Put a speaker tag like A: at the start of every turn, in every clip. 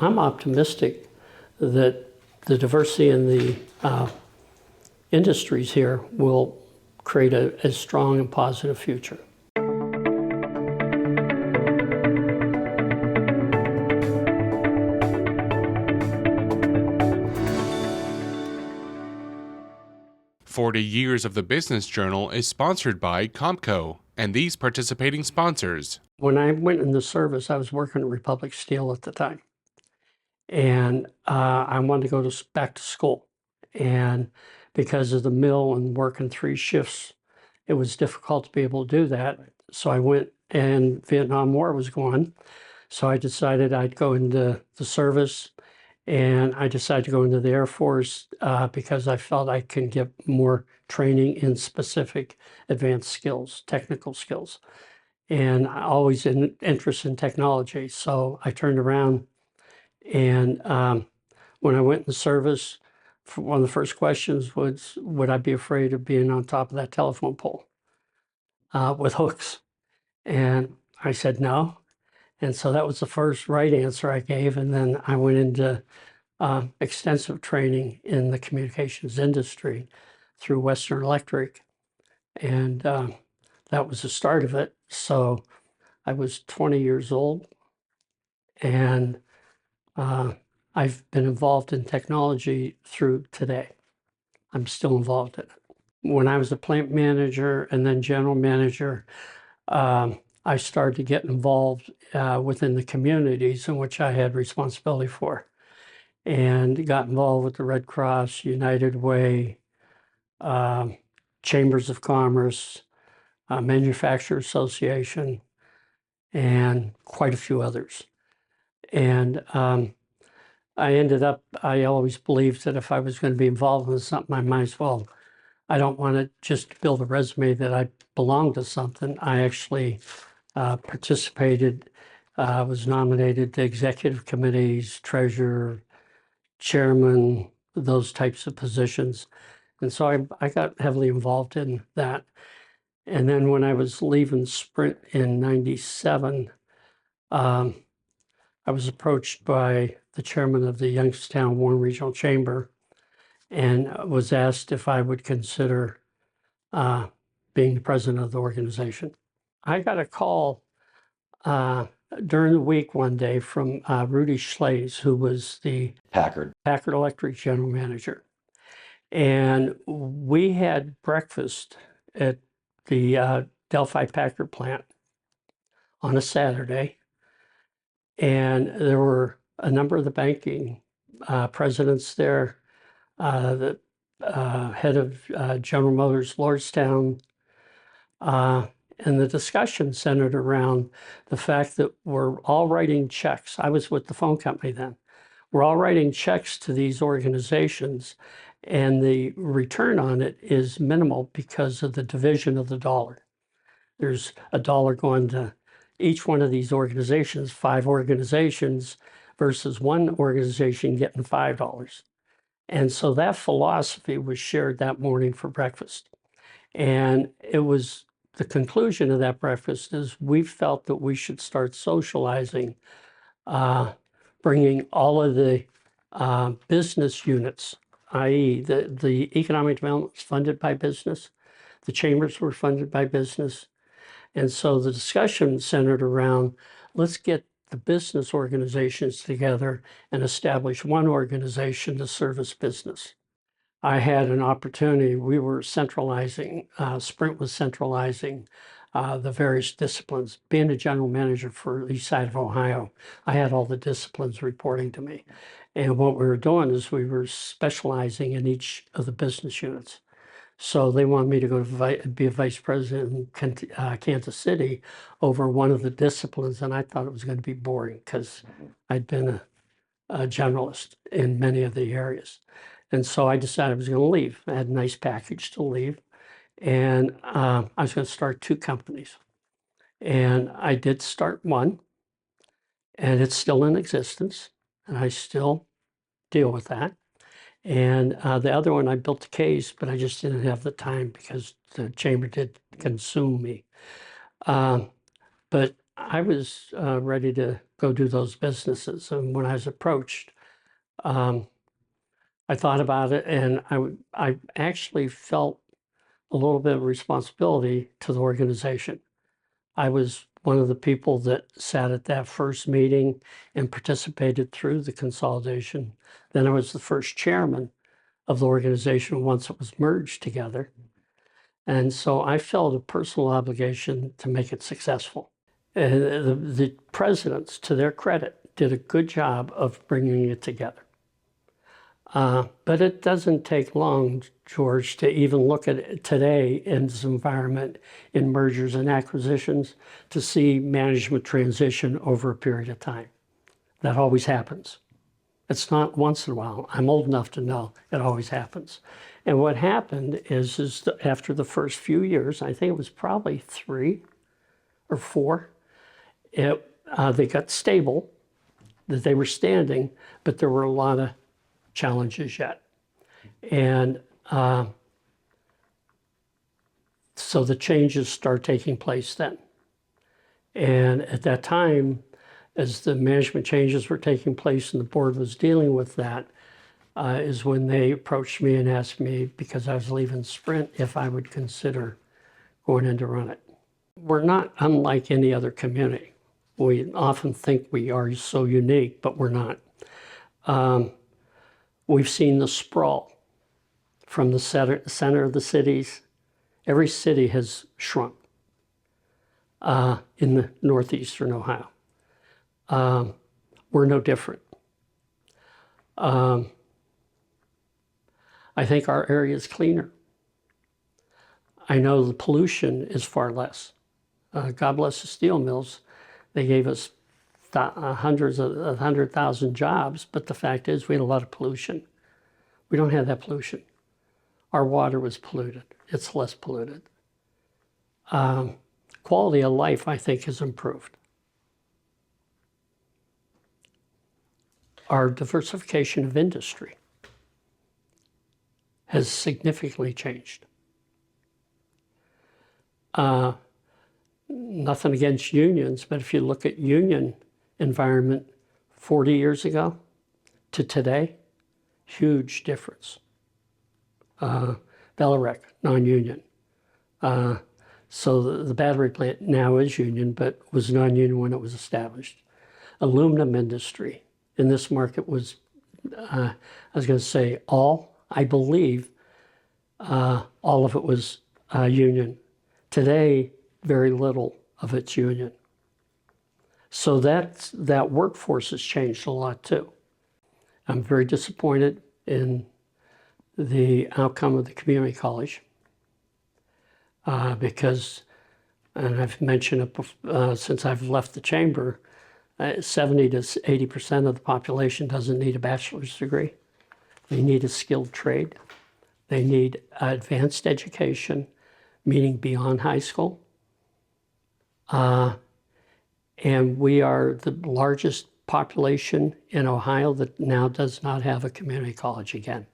A: I'm optimistic that the diversity in the industries here will create a strong and positive future.
B: "40 Years of the Business Journal" is sponsored by Compco and these participating sponsors.
A: When I went in the service, I was working at Republic Steel at the time. And I wanted to go back to school. And because of the mill and working 3 shifts, it was difficult to be able to do that. So I went, and Vietnam War was going. So I decided I'd go into the service, and I decided to go into the Air Force because I felt I could get more training in specific advanced skills, technical skills. And I always in interest in technology. So I turned around, and when I went in the service, one of the first questions was, would I be afraid of being on top of that telephone pole with hooks? And I said no. And so that was the first right answer I gave. And then I went into extensive training in the communications industry through Western Electric. And that was the start of it. So I was 20 years old, and I've been involved in technology through today. I'm still involved in it. When I was a plant manager and then general manager, I started to get involved within the communities in which I had responsibility for, and got involved with the Red Cross, United Way, Chambers of Commerce, Manufacturers Association, and quite a few others. And I always believed that if I was going to be involved in something, I might as well. I don't want to just build a resume that I belong to something. I actually participated, was nominated to executive committees, treasurer, chairman, those types of positions. And so I got heavily involved in that. And then when I was leaving Sprint in 97, I was approached by the chairman of the Youngstown Warren Regional Chamber and was asked if I would consider being the president of the organization. I got a call during the week one day from Rudy Schlaze, who was the Packard Electric general manager. And we had breakfast at the Delphi Packard plant on a Saturday. And there were a number of the banking presidents there, the head of General Motors Lordstown, and the discussion centered around the fact that we're all writing checks. I was with the phone company then. We're all writing checks to these organizations, and the return on it is minimal because of the division of the dollar. There's a dollar going to each one of these organizations, 5 organizations, versus one organization getting $5. And so that philosophy was shared that morning for breakfast. And it was the conclusion of that breakfast is we felt that we should start socializing, bringing all of the business units, i.e. the economic development was funded by business, the chambers were funded by business. And so the discussion centered around, let's get the business organizations together and establish one organization to service business. I had an opportunity, we were centralizing, Sprint was centralizing the various disciplines. Being a general manager for the east side of Ohio, I had all the disciplines reporting to me. And what we were doing is we were specializing in each of the business units. So they wanted me to go to be a vice president in Kansas City over one of the disciplines, and I thought it was going to be boring because I'd been a generalist in many of the areas. And so I decided I was going to leave. I had a nice package to leave, and I was going to start 2 companies. And I did start one, and it's still in existence, and I still deal with that. And the other one, I built the case, but I just didn't have the time because the chamber did consume me. But I was ready to go do those businesses. And when I was approached, I thought about it, and I actually felt a little bit of responsibility to the organization. I was one of the people that sat at that first meeting and participated through the consolidation. Then I was the first chairman of the organization once it was merged together. And so I felt a personal obligation to make it successful. And the presidents, to their credit, did a good job of bringing it together. But it doesn't take long, George, to even look at it today in this environment in mergers and acquisitions to see management transition over a period of time. That always happens. It's not once in a while. I'm old enough to know it always happens. And what happened is after the first few years, I think it was probably 3 or 4, they got stable, that they were standing, but there were a lot of challenges yet. And so the changes start taking place then. And at that time, as the management changes were taking place and the board was dealing with that, is when they approached me and asked me, because I was leaving Sprint, if I would consider going in to run it. We're not unlike any other community. We often think we are so unique, but we're not. We've seen the sprawl from the center of the cities. Every city has shrunk in the northeastern Ohio. We're no different. I think our area is cleaner. I know the pollution is far less. God bless the steel mills. They gave us hundreds of 100,000 jobs, but the fact is we had a lot of pollution. We don't have that pollution. Our water was polluted. It's less polluted. Quality of life, I think, has improved. Our diversification of industry has significantly changed. Nothing against unions, but if you look at union environment 40 years ago to today, huge difference. Belarec, non-union. So the battery plant now is union, but was non-union when it was established. Aluminum industry in this market was, I was going to say I believe all of it was union. Today, very little of it's union. So that workforce has changed a lot too. I'm very disappointed in the outcome of the community college because, and I've mentioned it since I've left the chamber, 70 to 80% of the population doesn't need a bachelor's degree. They need a skilled trade. They need advanced education, meaning beyond high school. And we are the largest population in Ohio that now does not have a community college again.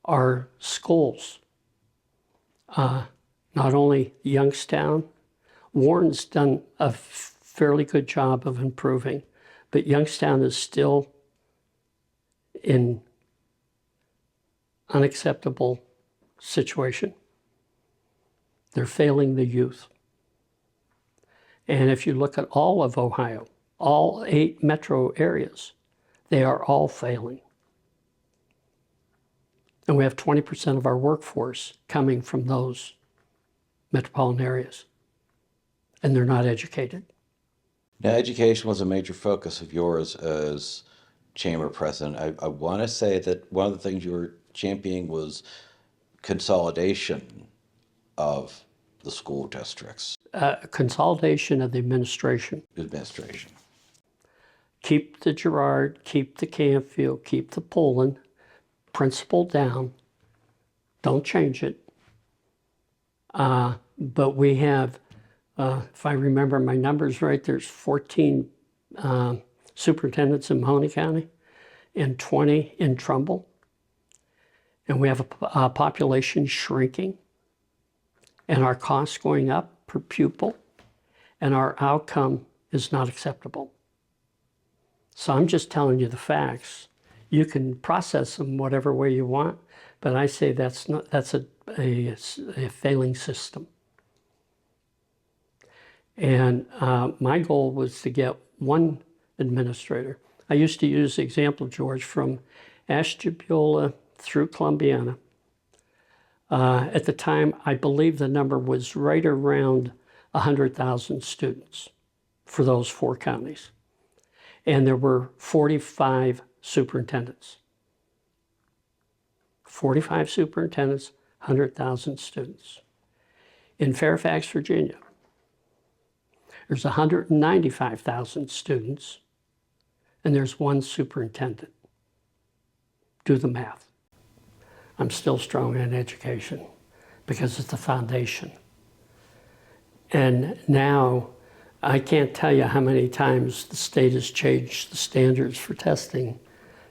A: Our schools, not only Youngstown, Warren's done a fairly good job of improving, but Youngstown is still in unacceptable situation. They're failing the youth. And if you look at all of Ohio, all 8 metro areas, they are all failing. And we have 20% of our workforce coming from those metropolitan areas. And they're not educated.
C: Now, education was a major focus of yours as chamber president. I want to say that one of the things you were championing was consolidation of the school districts.
A: Consolidation of the administration.
C: Administration.
A: Keep the Girard, keep the Canfield, keep the Poland, principal down. Don't change it. But we have, if I remember my numbers right, there's 14 superintendents in Mahoning County and 20 in Trumbull. And we have a population shrinking and our costs going up per pupil and our outcome is not acceptable. So I'm just telling you the facts. You can process them whatever way you want, but I say that's a failing system. And my goal was to get one administrator. I used to use the example, George, from Ashtabula through Columbiana. At the time, I believe the number was right around 100,000 students for those 4 counties. And there were 45 superintendents. 45 superintendents, 100,000 students. In Fairfax, Virginia, there's 195,000 students, and there's 1 superintendent. Do the math. I'm still strong in education because it's the foundation. And now, I can't tell you how many times the state has changed the standards for testing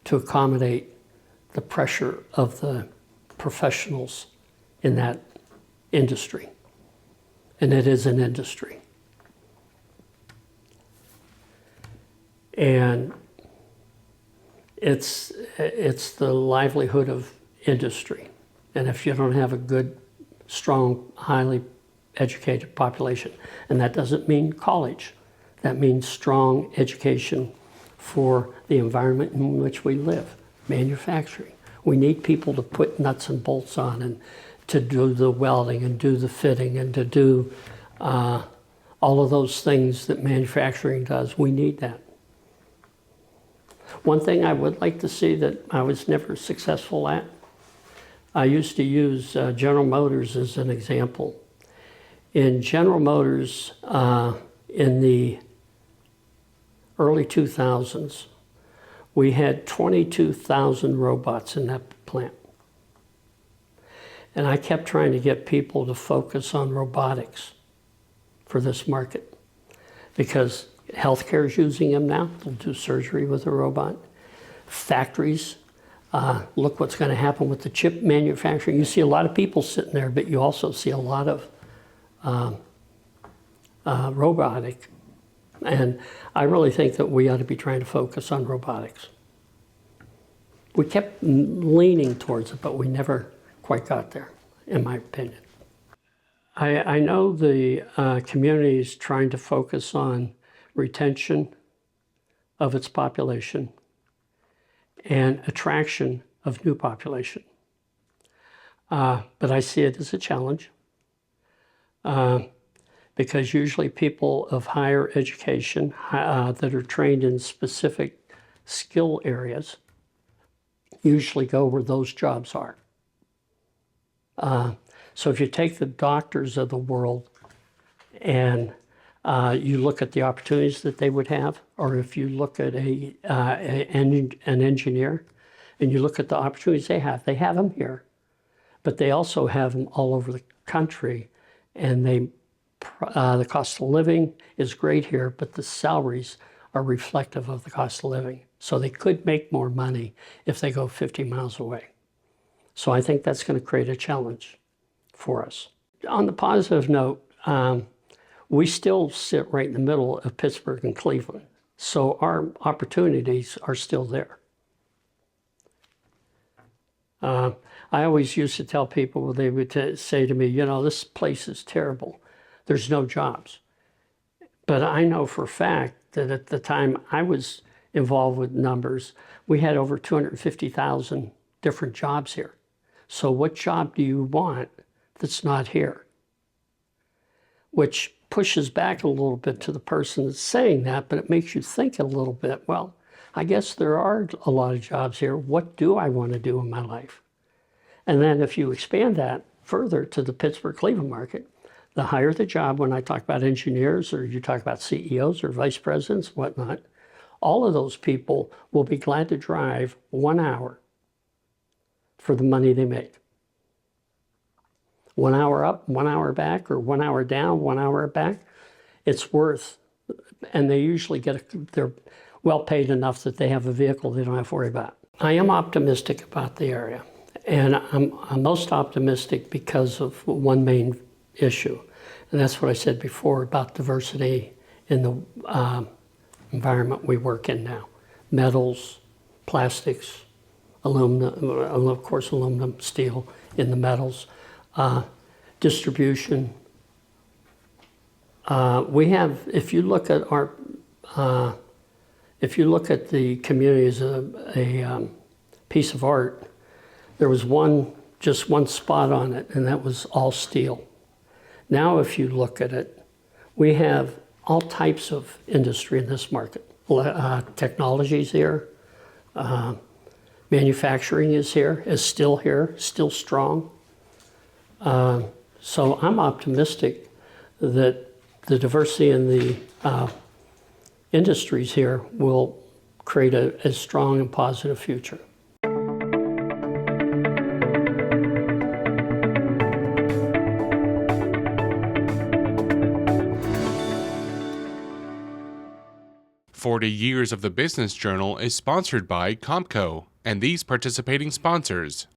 A: to accommodate the pressure of the professionals in that industry. And it is an industry. And it's the livelihood of industry. And if you don't have a good, strong, highly educated population, and that doesn't mean college, that means strong education for the environment in which we live, manufacturing. We need people to put nuts and bolts on and to do the welding and do the fitting and to do all of those things that manufacturing does. We need that. One thing I would like to see that I was never successful at, I used to use General Motors as an example. In General Motors, in the early 2000s, we had 22,000 robots in that plant. And I kept trying to get people to focus on robotics for this market because healthcare is using them now. They'll do surgery with a robot. Factories, look what's going to happen with the chip manufacturing. You see a lot of people sitting there, but you also see a lot of robotic. And I really think that we ought to be trying to focus on robotics. We kept leaning towards it, but we never quite got there, in my opinion. I know the community is trying to focus on retention of its population and attraction of new population. But I see it as a challenge because usually people of higher education that are trained in specific skill areas usually go where those jobs are. So if you take the doctors of the world and you look at the opportunities that they would have, or if you look at an engineer and you look at the opportunities they have them here, but they also have them all over the country, and the cost of living is great here, but the salaries are reflective of the cost of living. So they could make more money if they go 50 miles away. So I think that's going to create a challenge for us. On the positive note, we still sit right in the middle of Pittsburgh and Cleveland. So our opportunities are still there. I always used to tell people, they would say to me, you know, this place is terrible. There's no jobs. But I know for a fact that at the time I was involved with numbers, we had over 250,000 different jobs here. So what job do you want that's not here? Which pushes back a little bit to the person that's saying that, but it makes you think a little bit, well, I guess there are a lot of jobs here. What do I want to do in my life? And then if you expand that further to the Pittsburgh-Cleveland market, the higher the job, when I talk about engineers or you talk about CEOs or vice presidents, whatnot, all of those people will be glad to drive 1 hour for the money they make. 1 hour up, 1 hour back, or 1 hour down, 1 hour back, it's worth, and they usually they're well paid enough that they have a vehicle they don't have to worry about. I am optimistic about the area, and I'm most optimistic because of one main issue, and that's what I said before about diversity in the environment we work in now. Metals, plastics, aluminum, of course aluminum, steel in the metals, distribution. We have, if you look at the community as a piece of art, there was just one spot on it, and that was all steel. Now, if you look at it, we have all types of industry in this market. Technology's here, manufacturing is still here, still strong. So I'm optimistic that the diversity in the industries here will create a strong and positive future.
B: "40 Years of the Business Journal" is sponsored by COMCO and these participating sponsors.